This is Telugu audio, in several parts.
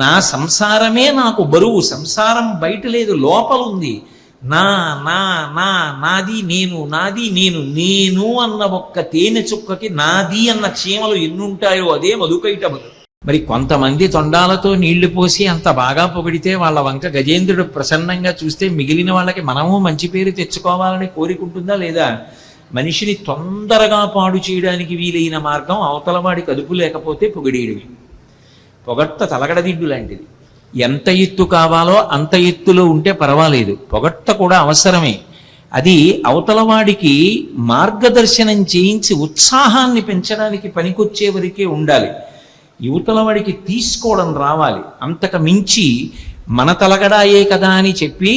నా సంసారమే నాకు బరువు. సంసారం బయట లేదు, లోపల ఉంది. నా నా నా నాది నేను, నాది నేను. నేను అన్న ఒక్క తేనె చుక్కకి నాది అన్న చీమలు ఎన్నుంటాయో అదే మధుకైటములు. మరి కొంతమంది తొండాలతో నీళ్లు పోసి అంత బాగా పొగిడితే వాళ్ళ వంక గజేంద్రుడు ప్రసన్నంగా చూస్తే మిగిలిన వాళ్ళకి మనము మంచి పేరు తెచ్చుకోవాలని కోరికుంటుందా లేదా? మనిషిని తొందరగా పాడు చేయడానికి వీలైన మార్గం అవతలవాడికి అదుపు లేకపోతే పొగిడేయడమే. పొగట్ట తలగడదిడ్డు లాంటిది. ఎంత ఎత్తు కావాలో అంత ఎత్తులో ఉంటే పర్వాలేదు, పొగట్ట కూడా అవసరమే. అది అవతలవాడికి మార్గదర్శనం చేయించి ఉత్సాహాన్ని పెంచడానికి పనికొచ్చే వరకే ఉండాలి. యువతలవాడికి తీసుకోవడం రావాలి. అంతకు మించి మన తలగడాయే కదా అని చెప్పి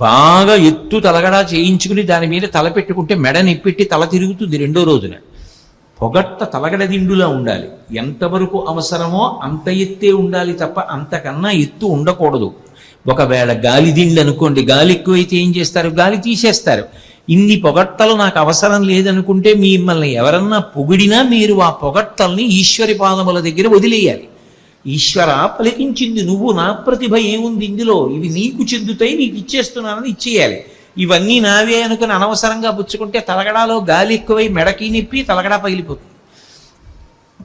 బాగా ఎత్తు తలగడా చేయించుకుని దాని మీద తల పెట్టుకుంటే మెడ నిప్పెట్టి తల తిరుగుతుంది రెండో రోజున. పొగట్ట తలగడ దిండులా ఉండాలి. ఎంతవరకు అవసరమో అంత ఎత్తే ఉండాలి తప్ప అంతకన్నా ఎత్తు ఉండకూడదు. ఒకవేళ గాలి దిండు అనుకోండి, గాలి ఎక్కువైతే ఏం చేస్తారు? గాలి తీసేస్తారు. ఇన్ని పొగట్టలు నాకు అవసరం లేదనుకుంటే మిమ్మల్ని ఎవరన్నా పొగిడినా మీరు ఆ పొగట్టల్ని ఈశ్వరి పాదముల దగ్గర వదిలేయాలి. ఈశ్వర పలికించింది నువ్వు, నా ప్రతిభ ఏముంది ఇందులో, ఇవి నీకు చెందుతాయి, నీకు ఇచ్చేస్తున్నానని ఇచ్చేయాలి. ఇవన్నీ నావే అనుకుని అనవసరంగా పుచ్చుకుంటే తలగడాలో గాలి ఎక్కువై మెడకి నిప్పి తలగడా పగిలిపోతుంది.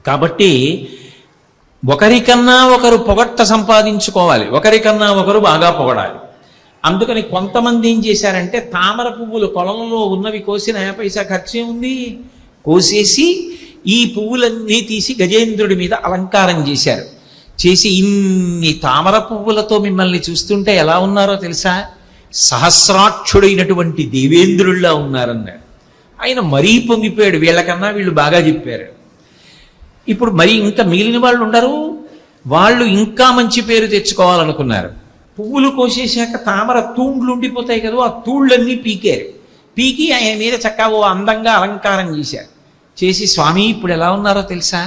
కాబట్టి ఒకరికన్నా ఒకరు పొగట్ట సంపాదించుకోవాలి, ఒకరికన్నా ఒకరు బాగా పొగడాలి. అందుకని కొంతమంది ఏం చేశారంటే తామర పువ్వులు కొలంలో ఉన్నవి కోసి 9 పైసా ఖర్చే ఉంది కోసేసి ఈ పువ్వులన్నీ తీసి గజేంద్రుడి మీద అలంకారం చేశారు. చేసి ఇన్ని తామర పువ్వులతో మిమ్మల్ని చూస్తుంటే ఎలా ఉన్నారో తెలుసా? సహస్రాక్షుడైనటువంటి దేవేంద్రుల్లా ఉన్నారన్నాడు. ఆయన మరీ పొంగిపోయాడు. వీళ్ళకన్నా వీళ్ళు బాగా చెప్పారు. ఇప్పుడు మరి ఇంకా మిగిలిన వాళ్ళు ఉండరు, వాళ్ళు ఇంకా మంచి పేరు తెచ్చుకోవాలనుకున్నారు. పువ్వులు కోసేశాక తామర తూండ్లు ఉండిపోతాయి కదా, ఆ తూళ్ళన్నీ పీకారు. పీకి ఆయన మీద చక్కగా అందంగా అలంకారం చేశారు. చేసి స్వామి ఇప్పుడు ఎలా ఉన్నారో తెలుసా?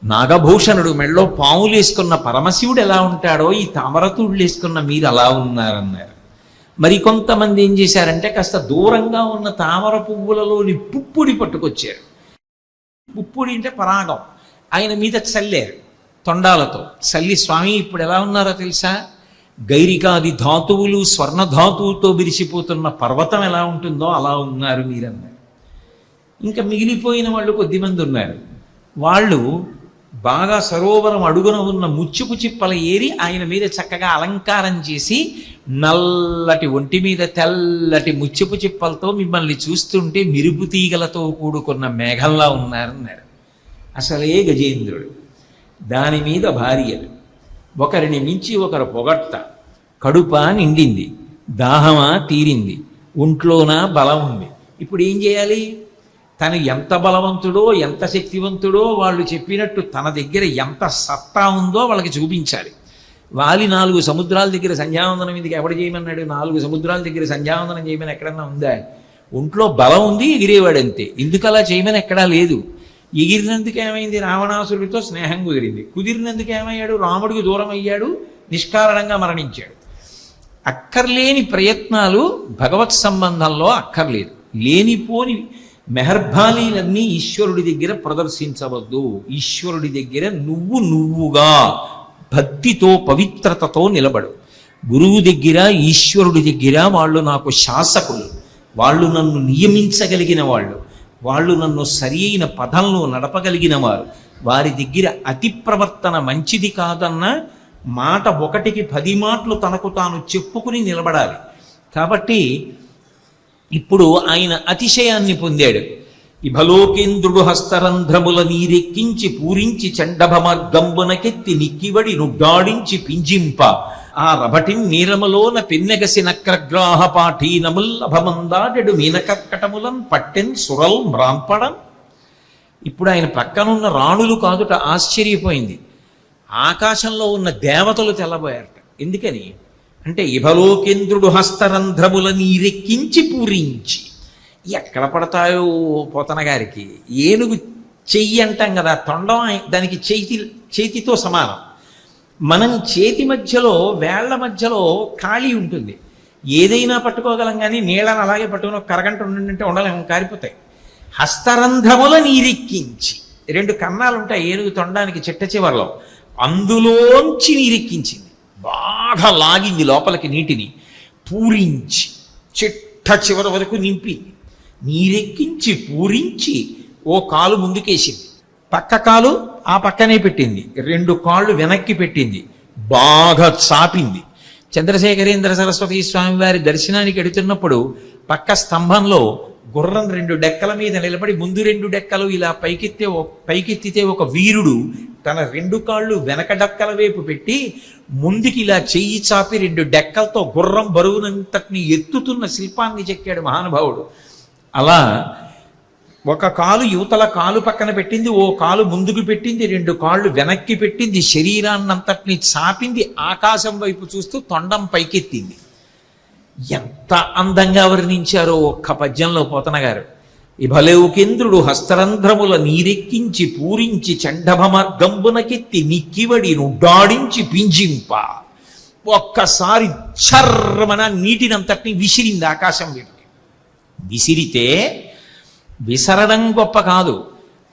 నాగభూషణుడు మెళ్ళో పాములు వేసుకున్న పరమశివుడు ఎలా ఉంటాడో ఈ తామర తూళ్ళు వేసుకున్న మీరు అలా ఉన్నారన్నారు. మరికొంతమంది ఏం చేశారంటే కాస్త దూరంగా ఉన్న తామర పువ్వులలోని పుప్పుడి పట్టుకొచ్చారు. పుప్పుడి అంటే పరాగం, ఆయన మీద చల్లారు తొండాలతో. చల్లి స్వామి ఇప్పుడు ఎలా ఉన్నారో తెలుసా? గైరికాది ధాతువులు స్వర్ణ ధాతువుతో విరిసిపోతున్న పర్వతం ఎలా ఉంటుందో అలా ఉన్నారు మీరన్నారు. ఇంకా మిగిలిపోయిన వాళ్ళు కొద్దిమంది ఉన్నారు. వాళ్ళు బాగా సరోవరం అడుగున ఉన్న ముచ్చుపు చిప్పల ఏరి ఆయన మీద చక్కగా అలంకారం చేసి నల్లటి ఒంటి మీద తెల్లటి ముచ్చుపు చిప్పలతో మిమ్మల్ని చూస్తుంటే మిరుపు తీగలతో కూడుకున్న మేఘంలా ఉన్నారన్నారు. అసలే గజేంద్రుడు. దాని మీద భార్యలు ఒకరిని మించి ఒకరు పొగట్ట. కడుప నిండింది, దాహమా తీరింది, ఒంట్లోనా బలం ఉంది. ఇప్పుడు ఏం చేయాలి? తను ఎంత బలవంతుడో ఎంత శక్తివంతుడో వాళ్ళు చెప్పినట్టు తన దగ్గర ఎంత సత్తా ఉందో వాళ్ళకి చూపించాలి. వాలి 4 సముద్రాల దగ్గర సంధ్యావందనం ఎందుకు ఎవడు చేయమన్నాడు? 4 సముద్రాల దగ్గర సంధ్యావందనం చేయమని ఎక్కడన్నా ఉందా? ఒంట్లో బలం ఉంది, ఎగిరేవాడంతే. ఎందుకు అలా చేయమని ఎక్కడా లేదు. ఎగిరినందుకు ఏమైంది? రావణాసురుడితో స్నేహం కుదిరింది. కుదిరినందుకు ఏమయ్యాడు? రాముడికి దూరం అయ్యాడు, నిష్కారణంగా మరణించాడు. అక్కర్లేని ప్రయత్నాలు భగవత్ సంబంధంలో అక్కర్లేదు. లేనిపోని మెహర్బాలీలన్నీ ఈశ్వరుడి దగ్గర ప్రదర్శించవద్దు. ఈశ్వరుడి దగ్గర నువ్వుగా భక్తితో పవిత్రతతో నిలబడు. గురువు దగ్గర ఈశ్వరుడి దగ్గర వాళ్ళు నాకు శాసకులు, వాళ్ళు నన్ను నియమించగలిగిన వాళ్ళు నన్ను సరి అయిన పదంలో నడపగలిగిన వారు. వారి దగ్గర అతి ప్రవర్తన మంచిది కాదన్న మాట 1కి 10 మాటలు తనకు తాను చెప్పుకుని నిలబడాలి. కాబట్టి ఇప్పుడు ఆయన అతిశయాన్ని పొందాడు. ఇభలోకేంద్రుడు హస్తరంధ్రముల నీరెక్కించి పూరించి చండభమర్గంబునకెత్తి నిక్కివడి నుడ్డాడించి పింజింప ఆ రభటిం నీరములోన పెన్నెగసి నక్రగ్రాహ పాఠీనముల్లభమందాడెడు మీనకర్కటములన్ పట్టెన్ సురల్ మ్రాంపడం. ఇప్పుడు ఆయన ప్రక్కనున్న రాణులు కాదుట ఆశ్చర్యపోయింది. ఆకాశంలో ఉన్న దేవతలు తెల్లబోయారట. ఎందుకని అంటే ఇభలోకేంద్రుడు హస్తరంధ్రముల నీరెక్కించి పూరించి. ఎక్కడ పడతాయో పోతన గారికి. ఏనుగు చెయ్యి అంటాం కదా, తొండం దానికి చేతితో సమానం. మనం చేతి మధ్యలో వేళ్ల మధ్యలో ఖాళీ ఉంటుంది. ఏదైనా పట్టుకోగలం కానీ నీళ్ళని అలాగే పట్టుకుని ఒక కరగంట ఉండంటే ఉండలేము, కారిపోతాయి. హస్తరంధ్రముల నీరెక్కించి 2 కన్నాలు ఉంటాయి ఏనుగు తొండానికి చిట్ట చివర్లో. అందులోంచి నీరెక్కించింది, బాగా లాగింది లోపలికి నీటిని, పూరించి చిట్ట చివరి వరకు నింపింది. నీరెక్కించి పూరించి ఓ కాలు ముందుకేసింది, పక్క కాలు ఆ పక్కనే పెట్టింది, 2 కాళ్ళు వెనక్కి పెట్టింది, బాగా చాపింది. చంద్రశేఖరేంద్ర సరస్వతి స్వామి వారి దర్శనానికి ఎడుతున్నప్పుడు పక్క స్తంభంలో గుర్రం 2 డెక్కల మీద నిలబడి ముందు 2 డెక్కలు ఇలా పైకెత్తితే ఒక వీరుడు తన 2 కాళ్ళు వెనక డెక్కల వైపు పెట్టి ముందుకి ఇలా చెయ్యి చాపి 2 డెక్కలతో గుర్రం బరువునంతటిని ఎత్తుతున్న శిల్పాన్ని చెక్కాడు మహానుభావుడు. అలా ఒక కాలు యువతల కాలు పక్కన పెట్టింది, ఓ కాలు ముందుకు పెట్టింది, 2 కాళ్ళు వెనక్కి పెట్టింది, శరీరాన్నంతటిని చాపింది, ఆకాశం వైపు చూస్తూ తొండం పైకెత్తింది. ఎంత అందంగా వర్ణించారో ఒక్క పద్యంలో పోతన గారు. ఇభలేవుకేంద్రుడు హస్తరంధ్రముల నీరెక్కించి పూరించి చండభమర్గంబునకెత్తి నిక్కివడి నుడ్డాడించి పింజింప. ఒక్కసారి చర్రమన నీటినంతటిని విసిరింది ఆకాశం వైపుకి. విసిరితే విసరడం గొప్ప కాదు,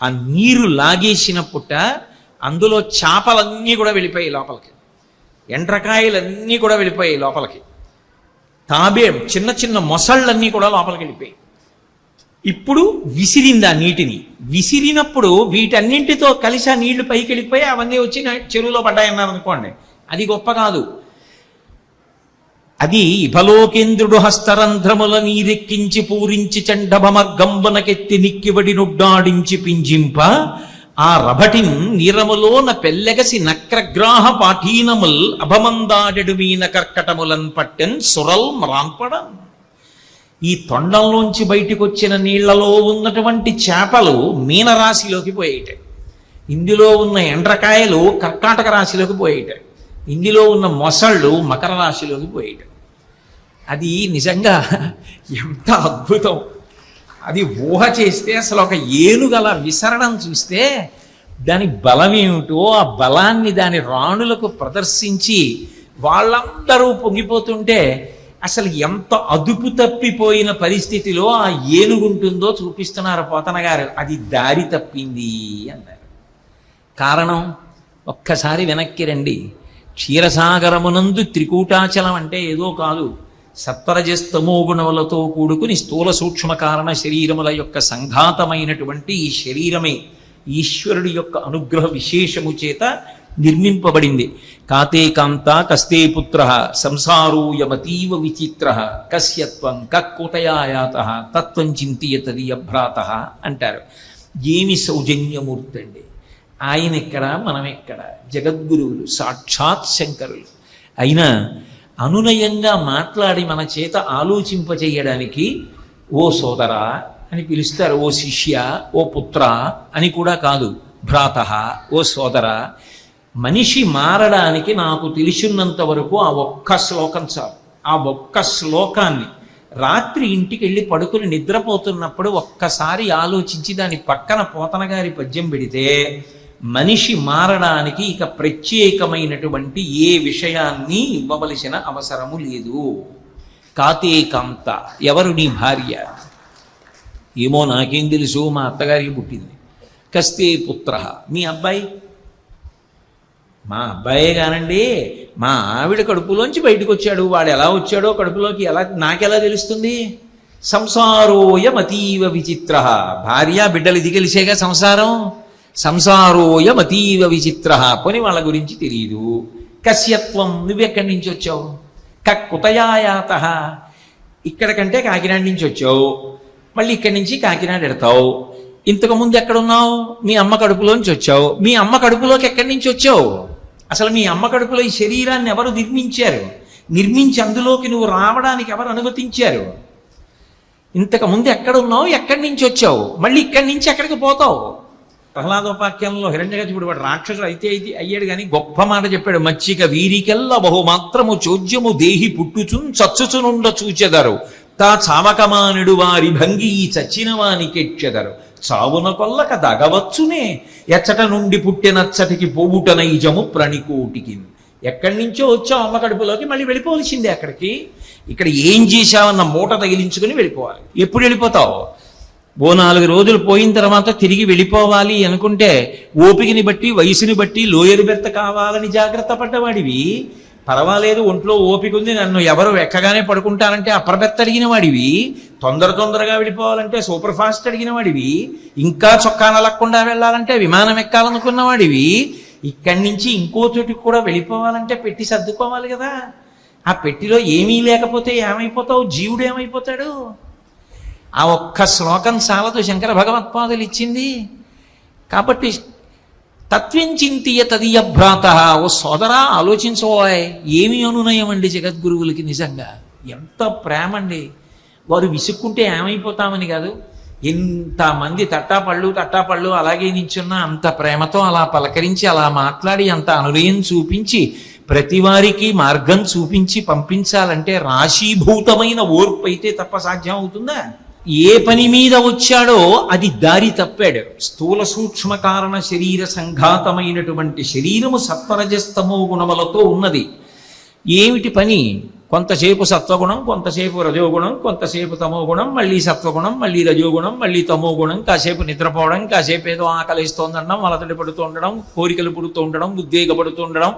ఆ నీరు లాగేసినప్పుట అందులో చేపలన్నీ కూడా వెళ్ళిపోయాయి లోపలికి, ఎండ్రకాయలన్నీ కూడా వెళ్ళిపోయాయి లోపలికి, తాబేం చిన్న చిన్న మొసళ్ళన్నీ కూడా లోపలికి వెళ్ళిపోయాయి. ఇప్పుడు విసిరింది ఆ నీటిని. విసిరినప్పుడు వీటన్నింటితో కలిసి ఆ నీళ్లు పైకి వెళ్ళిపోయి అవన్నీ వచ్చి చెరువులో పడ్డాయన్నారు అనుకోండి, అది గొప్ప కాదు. అది ఇభలోకేంద్రుడు హస్తరంధ్రముల నీరెక్కించి పూరించి చండభమర్గంబనకెత్తి నిక్కివడి నుడ్డాడించి పింజింప. ఆ రభటిన్ నీరములోన పెల్లెగసి నక్రగ్రాహ పాఠీనముల్ అభమందాడెడు మీన కర్కటములన్ పట్టెన్ సురల్ మ్రాన్పడన్. ఈ తొండంలోంచి బయటికి వచ్చిన నీళ్లలో ఉన్నటువంటి చేపలు మీనరాశిలోకి పోయేట, ఇందులో ఉన్న ఎండ్రకాయలు కర్కాటక రాశిలోకి పోయేట, ఇందులో ఉన్న మొసళ్ళు మకర రాశిలోకి పోయేట. అది నిజంగా ఎంత అద్భుతం! అది ఊహ చేస్తే అసలు ఒక ఏనుగల విసరడం చూస్తే దాని బలం ఏమిటో, ఆ బలాన్ని దాని రాణులకు ప్రదర్శించి వాళ్ళందరూ పొంగిపోతుంటే అసలు ఎంత అదుపు తప్పిపోయిన పరిస్థితిలో ఆ ఏనుగుంటుందో చూపిస్తున్నారు పోతన గారు. అది దారి తప్పింది అన్నారు. కారణం ఒక్కసారి వెనక్కి రండి. క్షీరసాగరమునందు త్రికూటాచలం అంటే ఏదో కాదు, సత్వరజస్తమో గుణములతో కూడుకుని స్థూల సూక్ష్మ కారణ శరీరముల యొక్క సంఘాతమైనటువంటి ఈ శరీరమే ఈశ్వరుడి యొక్క అనుగ్రహ విశేషము చేత నిర్మింపబడింది. కాతే కాంత కస్తే పుత్ర సంసారోయమతీవ విచిత్ర కస్యత్వం కక్కుతయాయాత తత్వం చింతియతదియభ్రాత అంటారు. ఏమి సౌజన్యమూర్తి అండి! ఆయన ఎక్కడ, మనం ఎక్కడ? జగద్గురువులు సాక్షాత్ శంకరులు అయినా అనునయంగా మాట్లాడి మన చేత ఆలోచింపచేయడానికి ఓ సోదరా అని పిలుస్తారు, ఓ శిష్య, ఓ పుత్ర అని కూడా కాదు, భ్రాత, ఓ సోదర. మనిషి మారడానికి నాకు తెలిసినంత వరకు ఆ ఒక్క శ్లోకం చాలు. ఆ ఒక్క శ్లోకాన్ని రాత్రి ఇంటికి వెళ్ళి పడుకుని నిద్రపోతున్నప్పుడు ఒక్కసారి ఆలోచించి దాని పక్కన పోతన గారి పద్యం పెడితే మనిషి మారడానికి ఇక ప్రత్యేకమైనటువంటి ఏ విషయాన్ని ఇవ్వవలసిన అవసరము లేదు. కాతే కాంత, ఎవరు నీ భార్య? ఏమో నాకేం తెలుసు, మా అత్తగారికి పుట్టింది. కస్తే పుత్ర, మీ అబ్బాయి? మా అబ్బాయే కానండి, మా ఆవిడ కడుపులోంచి బయటకు వచ్చాడు. వాడు ఎలా వచ్చాడో కడుపులోకి నాకెలా తెలుస్తుంది? సంసారోయమతీవ విచిత్ర. భార్య బిడ్డలు ఇది కలిసేగా సంసారం. సంసారోయమతీవ విచిత్ర. కొని వాళ్ళ గురించి తెలియదు. కస్యత్వం, నువ్వెక్కడి నుంచి వచ్చావు? కుతయాయాత, ఇక్కడ కంటే కాకినాడ నుంచి వచ్చావు, మళ్ళీ ఇక్కడి నుంచి కాకినాడ ఎడతావు. ఇంతకుముందు ఎక్కడున్నావు? మీ అమ్మ కడుపులోంచి వచ్చావు. మీ అమ్మ కడుపులోకి ఎక్కడి నుంచి వచ్చావు? అసలు మీ అమ్మ కడుపులో ఈ శరీరాన్ని ఎవరు నిర్మించారు? నిర్మించి అందులోకి నువ్వు రావడానికి ఎవరు అనుమతించారు? ఇంతకుముందు ఎక్కడున్నావు, ఎక్కడి నుంచి వచ్చావు, మళ్ళీ ఇక్కడి నుంచి ఎక్కడికి పోతావు? ప్రహ్లాదోపాఖ్యానంలో హిరణ్యకశిపుడు వాడు రాక్షసుడు అయితే అయ్యాడు కానీ గొప్ప మాట చెప్పాడు. మచ్చిక వీరికెల్ల బహుమాత్రము చోద్యము దేహి పుట్టుచున్ చచ్చుచునుండ చూచెదరు తా చావకమానుడు వారి భంగి ఈ చచ్చిన వానికెచ్చెదరు చావున కొల్లక దగవచ్చునే ఎచ్చట నుండి పుట్టినచ్చటికి పోవుట నైజము ప్రణికోటికి. ఎక్కడి నుంచో వచ్చావు అమ్మ కడుపులోకి, మళ్ళీ వెళ్ళిపోవలసిందే అక్కడికి. ఇక్కడ ఏం చేశావన్న మూట తగిలించుకుని వెళ్ళిపోవాలి. ఎప్పుడు వెళ్ళిపోతావు? ఓ 4 రోజులు పోయిన తర్వాత తిరిగి వెళ్ళిపోవాలి అనుకుంటే ఓపికని బట్టి వయసుని బట్టి లోయరు బెర్త కావాలని జాగ్రత్త పడ్డవాడివి. పర్వాలేదు, ఒంట్లో ఓపిక ఉంది, నన్ను ఎవరు ఎక్కగానే పడుకుంటానంటే అప్పర్ బెర్త్ అడిగిన వాడివి. తొందరగా వెళ్ళిపోవాలంటే సూపర్ ఫాస్ట్ అడిగిన వాడివి. ఇంకా చొక్కా నలక్కుండా వెళ్ళాలంటే విమానం ఎక్కాలనుకున్న వాడివి. ఇక్కడి నుంచి ఇంకో చోటికి కూడా వెళ్ళిపోవాలంటే పెట్టి సర్దుకోవాలి కదా. ఆ పెట్టిలో ఏమీ లేకపోతే ఏమైపోతావు? జీవుడు ఏమైపోతాడు? ఆ ఒక్క శ్లోకం చాలదు శంకర భగవత్పాదులు ఇచ్చింది. కాబట్టి తత్వించింతియ తదియ భ్రాత. ఓ సోదరా, ఆలోచించబోయ్, ఏమి అనునయం అండి జగద్గురువులకి. నిజంగా ఎంత ప్రేమ అండి. వారు విసుక్కుంటే ఏమైపోతామని కాదు, ఎంతమంది తట్టాపళ్ళు అలాగే నించున్నా అంత ప్రేమతో అలా పలకరించి అలా మాట్లాడి అంత అనునయం చూపించి ప్రతివారికి మార్గం చూపించి పంపించాలంటే రాశీభూతమైన ఓర్పు అయితే తప్ప సాధ్యం అవుతుందా? ఏ పని మీద వచ్చాడో అది దారి తప్పాడు. స్థూల సూక్ష్మ కారణ శరీర సంఘాతమైనటువంటి శరీరము సత్వరజస్తమో గుణములతో ఉన్నది. ఏమిటి పని? కొంతసేపు సత్వగుణం, కొంతసేపు రజోగుణం, కొంతసేపు తమోగుణం, మళ్ళీ సత్వగుణం, మళ్ళీ రజోగుణం, మళ్ళీ తమోగుణం, కాసేపు నిద్రపోవడం, కాసేపు ఏదో ఆకలిస్తోందనడం, వలతడి పడుతూ ఉండడం, కోరికలు పుడుతూ ఉండడం, ఉద్వేగపడుతూ ఉండడం,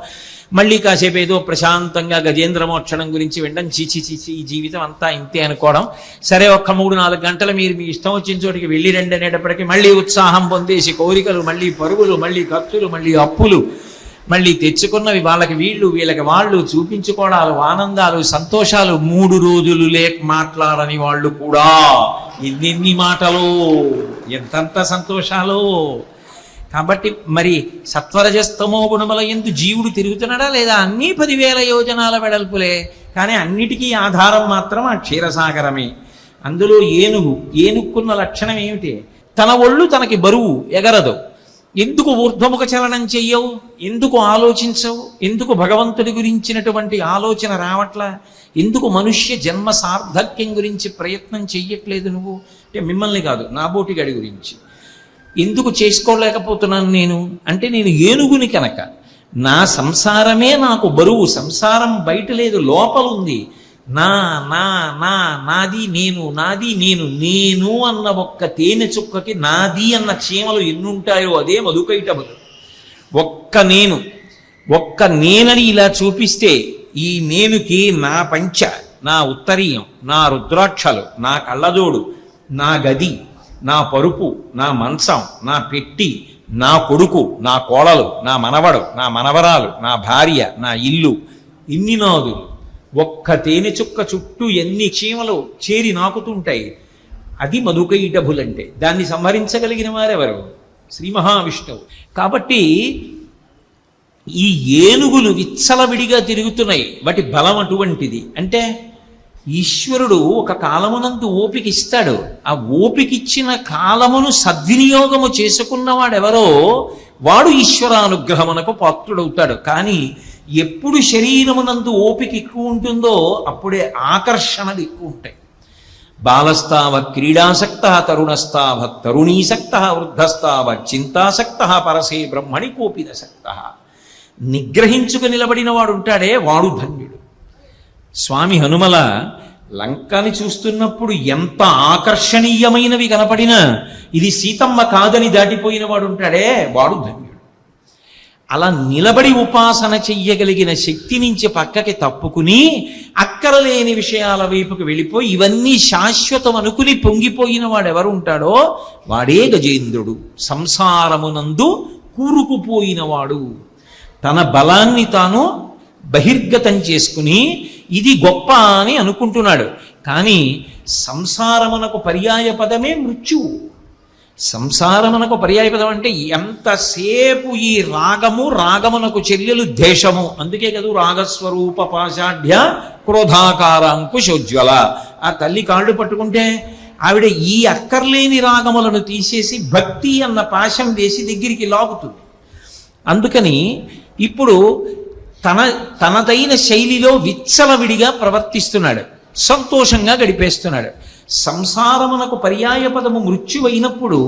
మళ్ళీ కాసేపు ఏదో ప్రశాంతంగా గజేంద్ర మోక్షణం గురించి వినడం. చీచి ఈ జీవితం అంతా ఇంతే అనుకోవడం. సరే, ఒక్క 3-4 గంటలు మీరు మీ ఇష్టం వచ్చిన చోటికి వెళ్ళి రండి అనేటప్పటికీ మళ్ళీ ఉత్సాహం పొందేసి కోరికలు, మళ్ళీ పరుగులు, మళ్ళీ ఖర్చులు, మళ్ళీ అప్పులు, మళ్ళీ తెచ్చుకున్నవి వాళ్ళకి వీళ్ళు, వీళ్ళకి వాళ్ళు, చూపించుకోవడాలు, ఆనందాలు, సంతోషాలు. 3 రోజులు మాట్లాడని వాళ్ళు కూడా ఎన్ని మాటలు, ఎంతంత సంతోషాలు. కాబట్టి మరి సత్వరజస్తమో గుణముల యందు జీవుడు తిరుగుతున్నాడా లేదా? అన్నీ 10,000 యోజనాల వెడల్పులే, కానీ అన్నిటికీ ఆధారం మాత్రం ఆ క్షీరసాగరమే. అందులో ఏనుక్కున్న లక్షణం ఏమిటి? తన ఒళ్ళు తనకి బరువు, ఎగరదు. ఎందుకు ఊర్ధ్వముఖ చలనం చెయ్యవు? ఎందుకు ఆలోచించవు? ఎందుకు భగవంతుడి గురించినటువంటి ఆలోచన రావట్లా? ఎందుకు మనుష్య జన్మ సార్థక్యం గురించి ప్రయత్నం చెయ్యట్లేదు నువ్వు? అంటే మిమ్మల్ని కాదు, నాబోటి గడి గురించి. ఎందుకు చేసుకోలేకపోతున్నాను నేను అంటే, నేను ఏనుగుని కనుక. నా సంసారమే నాకు బరువు. సంసారం బయట లేదు, లోపలుంది. నాది నేను, నాది నేను. నేను అన్న ఒక్క తేనె చుక్కకి నాది అన్న చీమలు ఎన్నుంటాయో అదే మధుకైటభులు. ఒక్క నేనని ఇలా చూపిస్తే, ఈ నేనుకి నా పంచ, నా ఉత్తరీయం, నా రుద్రాక్షలు, నా కళ్ళజోడు, నా గది, నా పరుపు, నా మంచం, నా పెట్టి, నా కొడుకు, నా కోడలు, నా మనవడు, నా మనవరాలు, నా భార్య, నా ఇల్లు, ఇన్ని నాదులు. ఒక్క తేనె చుక్క చుట్టూ ఎన్ని చీమలు చేరి నాకుతుంటాయి. అది మధుకైటభులంటే. దాన్ని సంహరించగలిగిన వారెవరు? శ్రీ మహావిష్ణువు. కాబట్టి ఈ ఏనుగులు విచ్చలవిడిగా తిరుగుతున్నాయి. వాటి బలం అటువంటిది. అంటే ఈశ్వరుడు ఒక కాలమునందు ఓపిక ఇస్తాడు. ఆ ఓపికిచ్చిన కాలమును సద్వినియోగము చేసుకున్నవాడెవరో వాడు ఈశ్వరానుగ్రహమునకు పాత్రుడవుతాడు. కానీ ఎప్పుడు శరీరమునందు ఓపిక ఎక్కువ ఉంటుందో అప్పుడే ఆకర్షణలు ఎక్కువ ఉంటాయి. బాలస్తావత్ క్రీడాసక్త, తరుణస్తావత్ తరుణీసక్త, వృద్ధస్తావత్ చింతాసక్త, పరసే బ్రహ్మణి కోపిదసక్త. నిగ్రహించుకు నిలబడిన వాడు ఉంటాడే, వాడు ధన్యుడు. స్వామి హనుమల లంకని చూస్తున్నప్పుడు ఎంత ఆకర్షణీయమైనవి కనపడినా ఇది సీతమ్మ కాదని దాటిపోయిన వాడు ఉంటాడే, వాడు ధన్యుడు. అలా నిలబడి ఉపాసన చెయ్యగలిగిన శక్తి నుంచి పక్కకి తప్పుకుని అక్కరలేని విషయాల వైపుకి వెళ్ళిపోయి ఇవన్నీ శాశ్వతం అనుకుని పొంగిపోయిన వాడెవరు ఉంటాడో వాడే గజేంద్రుడు. సంసారమునందు కూరుకుపోయినవాడు. తన బలాన్ని తాను బహిర్గతం చేసుకుని ఇది గొప్ప అని అనుకుంటున్నాడు. కానీ సంసారమునకు పర్యాయ పదమే మృత్యువు. సంసారమునకు పర్యాయపదం అంటే ఎంతసేపు ఈ రాగమునకు చెల్లెలు దేశము. అందుకే కదా రాగస్వరూప పాషాఢ్య క్రోధాకారాంకుశోజ్వల. ఆ తల్లి కాళ్ళు పట్టుకుంటే ఆవిడ ఈ అక్కర్లేని రాగములను తీసేసి భక్తి అన్న పాశం వేసి దగ్గరికి లాగుతుంది. అందుకని ఇప్పుడు తనదైన శైలిలో విచ్చలవిడిగా ప్రవర్తిస్తున్నాడు, సంతోషంగా గడిపేస్తున్నాడు. సంసారమునకు పర్యాయ పదము మృత్యువైనప్పుడు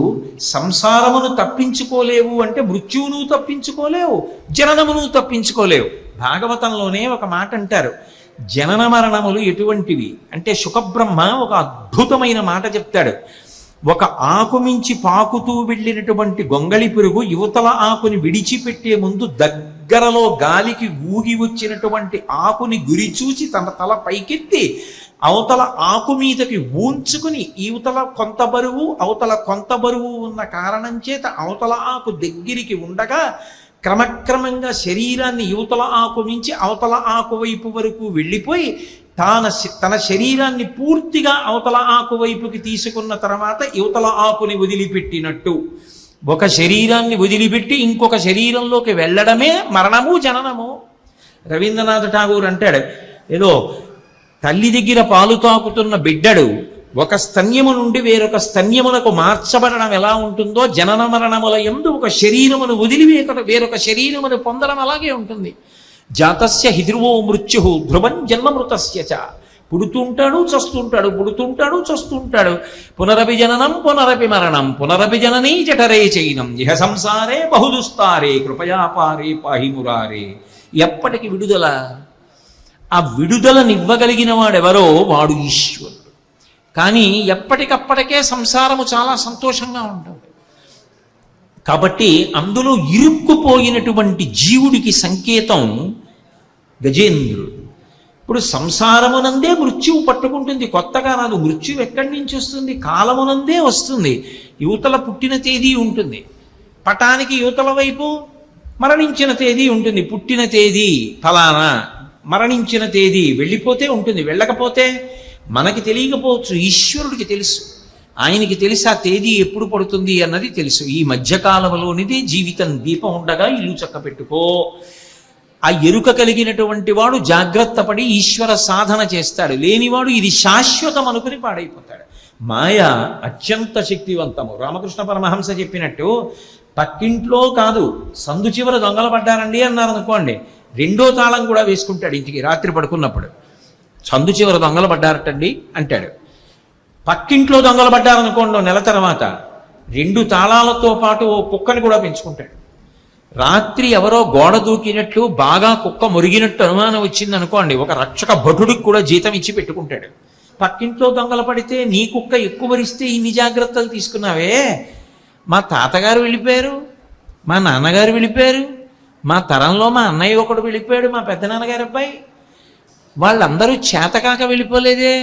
సంసారమును తప్పించుకోలేవు అంటే మృత్యువును తప్పించుకోలేవు, జననమును తప్పించుకోలేవు. భాగవతంలోనే ఒక మాట అంటారు, జనన మరణములు ఎటువంటివి అంటే శుకబ్రహ్మ ఒక అద్భుతమైన మాట చెప్తాడు. ఒక ఆకు మించి పాకుతూ వెళ్ళినటువంటి గొంగళి పురుగు యువతల ఆకుని విడిచిపెట్టే ముందు దగ్గరలో గాలికి ఊగి వచ్చినటువంటి ఆకుని గురిచూచి తన తల పైకెత్తి అవతల ఆకు మీదకి ఊంచుకుని యువతల కొంత బరువు అవతల కొంత బరువు ఉన్న కారణం చేత అవతల ఆకు దగ్గరికి ఉండగా క్రమక్రమంగా శరీరాన్ని యువతల ఆకు నుంచి అవతల ఆకు వైపు వరకు వెళ్ళిపోయి తన శరీరాన్ని పూర్తిగా అవతల ఆకు వైపుకి తీసుకున్న తర్వాత యువతల ఆకుని వదిలిపెట్టినట్టు ఒక శరీరాన్ని వదిలిపెట్టి ఇంకొక శరీరంలోకి వెళ్ళడమే మరణము జననము. రవీంద్రనాథ్ ఠాగూర్ అంటాడు, ఏదో తల్లి దగ్గర పాలు తాకుతున్న బిడ్డడు ఒక స్తన్యము నుండి వేరొక స్తన్యమునకు మార్చబడడం ఎలా ఉంటుందో జనన మరణముల యందు ఒక శరీరమును వదిలి వేరొక శరీరమును పొందడం అలాగే ఉంటుంది. జాతస్య హిధ్రువో మృత్యు ధ్రువం జన్మమృతస్య చ. పుడుతుంటాడు చస్తుంటాడు, పుడుతుంటాడు చస్తుంటాడు. పునరపి జననం పునరపి మరణం పునరపి జననీ జఠరే చైనం ఇహ సంసారే బహుదుస్తారే కృపయా పారే పాహి మురారే. ఎప్పటికి విడుదల? ఆ విడుదలనివ్వగలిగిన వాడెవరో వాడు ఈశ్వరుడు. కానీ ఎప్పటికప్పటికే సంసారము చాలా సంతోషంగా ఉంటుంది. కాబట్టి అందులో ఇరుక్కుపోయినటువంటి జీవుడికి సంకేతం గజేంద్రుడు. ఇప్పుడు సంసారమునందే మృత్యువు పట్టుకుంటుంది, కొత్తగా రాదు. మృత్యువు ఎక్కడి నుంచి వస్తుంది? కాలమునందే వస్తుంది. యువతల పుట్టిన తేదీ ఉంటుంది, పటానికి యువతల వైపు మరణించిన తేదీ ఉంటుంది. పుట్టిన తేదీ ఫలానా, మరణించిన తేదీ వెళ్ళిపోతే ఉంటుంది. వెళ్ళకపోతే మనకి తెలియకపోవచ్చు, ఈశ్వరుడికి తెలుసు. ఆయనకి తెలిసి ఆ తేదీ ఎప్పుడు పడుతుంది అన్నది తెలుసు. ఈ మధ్యకాలంలోనిదే జీవితం. దీపం ఉండగా ఇల్లు చక్క పెట్టుకో. ఆ ఎరుక కలిగినటువంటి వాడు జాగ్రత్త పడి ఈశ్వర సాధన చేస్తాడు. లేనివాడు ఇది శాశ్వతం అనుకుని పాడైపోతాడు. మాయ అత్యంత శక్తివంతము. రామకృష్ణ పరమహంస చెప్పినట్టు పక్కింట్లో కాదు, సందు చివర దొంగలు పడ్డారండి అన్నారు అనుకోండి, రెండో తాళం కూడా వేసుకుంటాడు ఇంటికి. రాత్రి పడుకున్నప్పుడు సందు చివర దొంగలు పడ్డారటండి అంటాడు. పక్కింట్లో దొంగలు పడ్డారనుకోండి, నెల తర్వాత రెండు తాళాలతో పాటు ఓ కుక్కని కూడా పెంచుకుంటాడు. రాత్రి ఎవరో గోడ దూకినట్లు బాగా కుక్క మురిగినట్టు అనుమానం వచ్చింది అనుకోండి, ఒక రక్షక భటుడికి కూడా జీతం ఇచ్చి పెట్టుకుంటాడు. పక్కింట్లో దొంగలు పడితే నీ కుక్క ఎక్కువ మరిస్తే ఇన్ని జాగ్రత్తలు తీసుకున్నావే. మా తాతగారు వెళ్ళిపోయారు, మా నాన్నగారు వెళ్ళిపోయారు, మా తరంలో మా అన్నయ్య ఒకడు వెళ్ళిపోయాడు, మా పెద్దనాన్నగారి అబ్బాయి. వాళ్ళందరూ చేతకాక వెళ్ళిపోలేదే.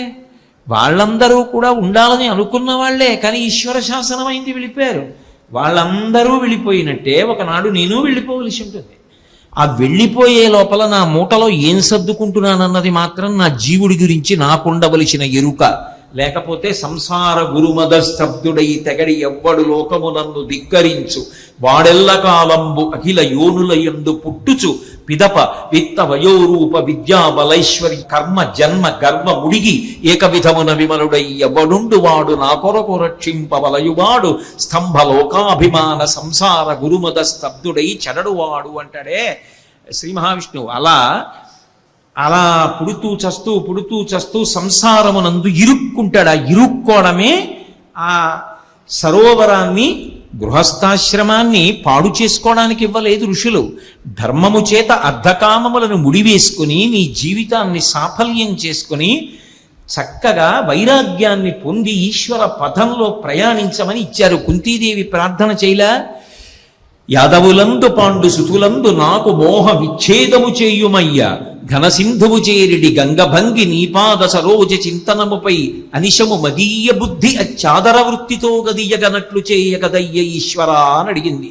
వాళ్ళందరూ కూడా ఉండాలని అనుకున్న వాళ్లే, కానీ ఈశ్వర శాసనం అయింది, వెళ్ళిపోయారు. వాళ్ళందరూ వెళ్ళిపోయినట్టే ఒకనాడు నేను వెళ్ళిపోవలసి ఉంటుంది. ఆ వెళ్ళిపోయే లోపల నా మూటలో ఏం సర్దుకుంటున్నానన్నది మాత్రం నా జీవుడి గురించి నాకుండవలసిన ఎరుక. లేకపోతే సంసార గురుమద స్తబ్దుడై తెగడి ఎవ్వడు లోకము నన్ను ధిక్కరించు వాడెల్ల కాలంబు అఖిల యోనుల యందు పుట్టుచు పిదప విత్త వయోరూప విద్యా బలైశ్వరి కర్మ జన్మ గర్వ ముడిగి ఏక విధమున విమలుడై ఎవ్వడుండు వాడు నా కొరకు రక్షింపవలయువాడు స్తంభ లోకాభిమాన సంసార గురుమద స్తబ్దుడై చెడడువాడు అంటాడే శ్రీ మహావిష్ణువు. అలా పుడుతూ చస్తూ సంసారమునందు ఇరుక్కుంటాడు. ఆ ఇరుక్కోవడమే ఆ సరోవరాన్ని, గృహస్థాశ్రమాన్ని పాడు చేసుకోవడానికి ఇవ్వలేదు ఋషులు. ధర్మము చేత అర్ధకామములను ముడివేసుకుని నీ జీవితాన్ని సాఫల్యం చేసుకుని చక్కగా వైరాగ్యాన్ని పొంది ఈశ్వర పథంలో ప్రయాణించమని ఇచ్చారు. కుంతీదేవి ప్రార్థన చేయలా? యాదవులందు పాండు సుతులందు నాకు మోహ విచ్ఛేదము చేయుమయ్య ఘనసింధువు చేరిడి గంగభంగి నీపాద సరోజ చింతనముపై అనిశము మదీయ బుద్ధి అచ్చాదర వృత్తితో గదియగనట్లు చేయగదయ్య ఈశ్వరా అని అడిగింది.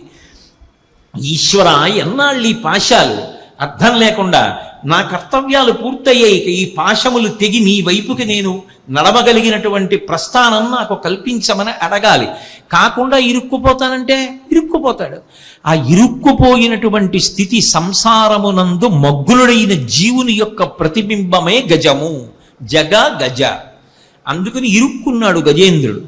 ఈశ్వర, ఎన్నాళ్ళు ఈ పాశాలు అర్థం లేకుండా నా కర్తవ్యాలు పూర్తయ్యాయిక ఈ పాశములు తెగి నీ వైపుకి నేను నడవగలిగినటువంటి ప్రస్థానం నాకు కల్పించమని అడగాలి. కాకుండా ఇరుక్కుపోతానంటే ఇరుక్కుపోతాడు. ఆ ఇరుక్కుపోయినటువంటి స్థితి సంసారమునందు మగ్గులుడైన జీవుని యొక్క ప్రతిబింబమే గజము. జగ గజ. అందుకని ఇరుక్కున్నాడు గజేంద్రుడు.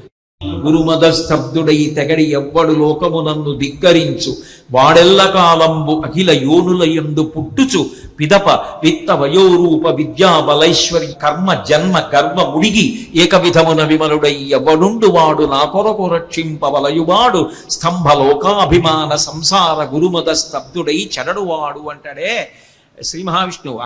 గురుమద స్తబ్దుడై తెగడి ఎవ్వడు లోకము నన్ను ధిక్కరించు వాడెల్ల కాలంబు అఖిల యోనుల యందు పుట్టుచు పిదప విత్త వయోరూప విద్యా బలైశ్వరి కర్మ జన్మ గర్వ ముడిగి ఏక విధమున విమలుడై ఎవ్వడుండు వాడు నా కొరకు రక్షింపవలయువాడు స్తంభ లోకాభిమాన సంసార గురుమద స్తబ్దుడై చెడడువాడు అంటాడే శ్రీ మహావిష్ణువు.